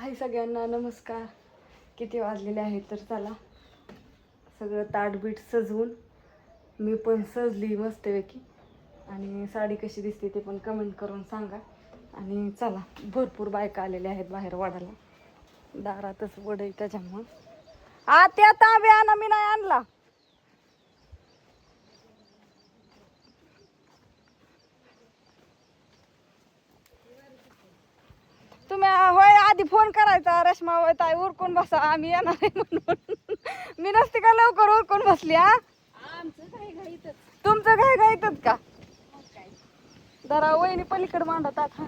हाय सगळ्यांना नमस्कार. किती वाजलेले आहेत तर चला सगळं ताटबीट सजवून मी पण सजली मस्तपैकी. आणि साडी कशी दिसते ते पण कमेंट करून सांगा. आणि चला भरपूर बायका आलेल्या आहेत बाहेर वडाला. दारातच वड आहे त्याच्यामुळं. त्या तांब्या आणा, मी नाही आणला. तुम्ही होय आधी फोन करायचा रेश्मा होय ताई उरकून बसा आम्ही येणार आहे म्हणून. मी नसते का लवकर उरकून बसली. तुमचं काय घाईतच का जरा वहिनी पलीकडे मांडतात. हा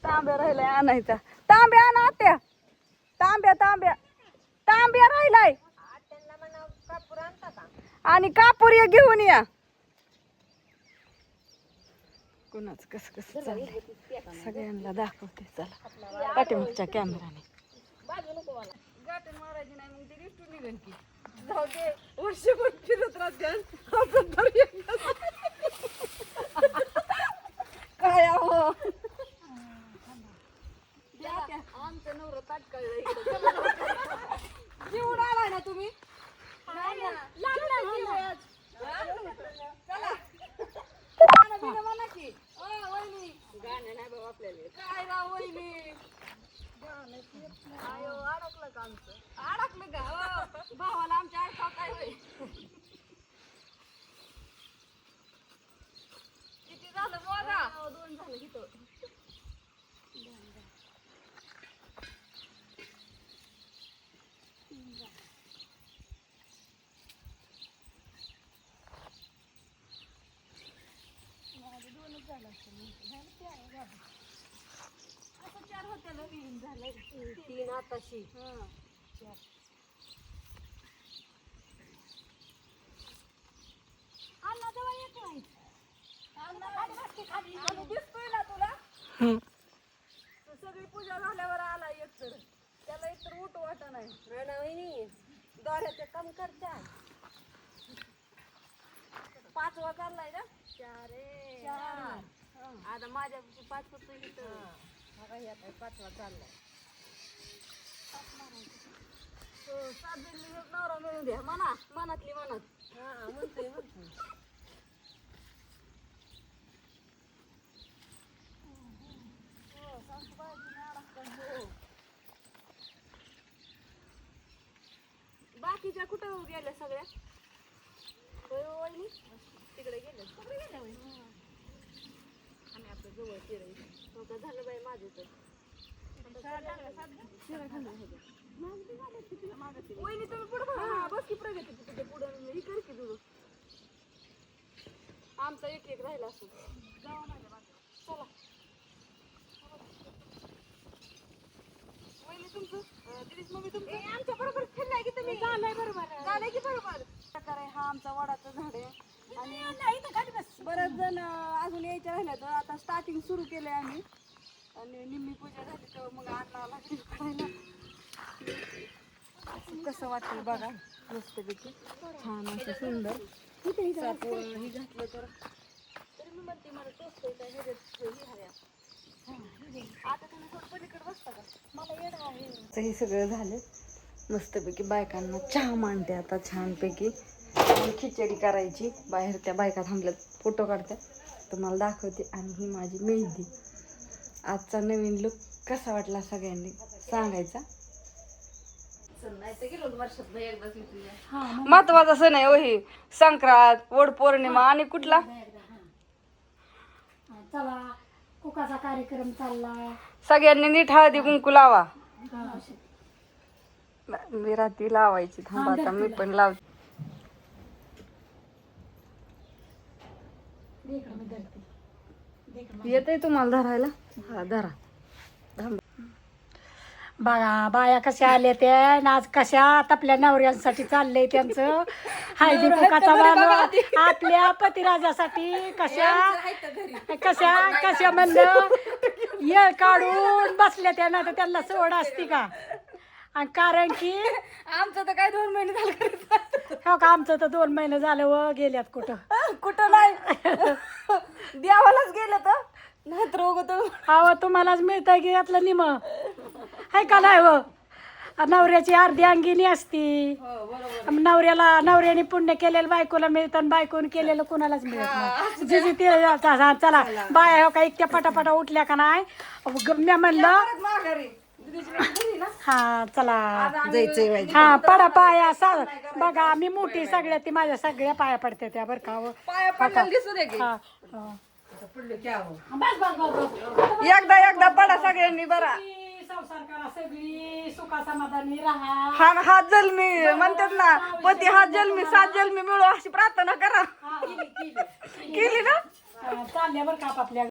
तांब्या राहिलाय आणायचा. तांब्या आणा आत्या. तांब्या तांब्या तांब्या राहिलाय. आणि कापूर एक घेऊन या. कुणाच कस कस चाललंय सगळ्यांना दाखवते चला पाठीमागच्या कॅमेराने. गाठण मारायची नाही मग ती रिस्टून निघेल की. जाऊ दे वर्षभर फिरत राहते काय आहो आमचं नवरं ताटकळलं जीवन आलाय ना तुम्ही. चला म्हणा की वहिनी गाणं नाही बाबा आपल्याला. काय राव वहिनी आयो अडकलं का आमचं. अडकलं का भावाला आमच्या अडकाव काय होय. किती झालं बघा. 2 झालं इथं. असं 4 होत्या नवीन झालंय 3 आताशी. दिसतोय ना तुला. सगळी पूजा झाल्यावर आला एक तर त्याला एकतर उठ वाटा नाही. दोऱ्याचं काम करत्या. 5वा चाललाय ना. 4 आता माझ्या 5 होतो इथं. 5वा चाललाय. 7 दिल्ली एक नवरा मिळून द्या म्हणा मनातली मनात. म्हणतोय बाकीच्या कुठं गेल्या सगळ्या. तिकडे गेल्या सगळे गेल्या. आम्ही आपलं जवळ केलं झालं बाई माझं तर. वहिनी तुम्ही पुढं बस की प्रगती तिथे पुढं ही कर की तुझं. आमचा एक राहिला असतो. जावा माझ्या बाजूला चला. वहिनी तुमचं दिदीच मम्मी तुमचं आमच्या बरोबर फिरलाय की तुम्ही. झालंय की बरोबर. प्रकारे हा आमचा वडाचं झाड आहे. आणि बरेच जण अजून यायचे राहिले तर आता स्टार्टिंग सुरू केलंय आम्ही. आणि निम्मी पूजा झाली तर मग आणला लागली करायला. कसं वाटतं बघा मस्तपैकी छान असं सुंदर. ही घातलं तर तरी मी म्हणते मला टोचतोय आता तुम्ही थोडं पलीकडे बसता का. मला येणं आहे. हे सगळं झालं मस्तपैकी बायकांना चहा मांडते आता छानपैकी. आणि खिचडी करायची बाहेर त्या बायका थांबल्यात फोटो काढत्या तुम्हाला दाखवते. आणि ही माझी मेहंदी. आजचा नवीन लुक कसा वाटला सगळ्यांनी सांगायचा. महत्वाचा सण आहे वही संक्रांत वड पौर्णिमा आणि कुठला चला कुकाचा कार्यक्रम चाललाय. सगळ्यांनी नीट हळदी कुंकू लावा. मी रात्री लावायची थांबा आता मी पण लावते. येतंय तुम्हाला धरायला. हा धरा. बघा बाया कशा आल्या त्या आज कशा आपल्या नवऱ्यांसाठी चाललंय त्यांचं हळदी कुकाचा मान आपल्या पतिराजासाठी कशा कशा कशा म्हणलं येळ काढून बसल्या त्या तर त्यांना सोड असती का. आणि कारण की आमचं तर काय 2 महिने झालं. हो का आमचं तर 2 महिने झालं व गेल्यात कुठं कुठं नाही देवालाच गेलं तर नाहीतर उगं अहो तुम्हालाच मिळतंय की यातलं निम हाय का नाही हो नवऱ्याची अर्धी अंगिनी असती नवऱ्याने पुण्य केलेलं बायकोला मिळतं आणि बायकोने केलेलं कुणालाच मिळत नाही जिजी ते चला बाया हो का इतक्या पटापटा उठल्या का नाही मी म्हणलं हा चला हा पडा पाया बघा मी मोठी सगळ्या ती माझ्या सगळ्या पाया पडते त्या बरं का हो. हा, हा. एकदा पडा सगळ्यांनी बरा संसार करा सगळी सुखा समाधानी राहा हात जन्मी म्हणतात ना पती हात जन्मी 7 जन्मी मिळू अशी प्रार्थना करा केली ना चालल्या बरं का आपल्या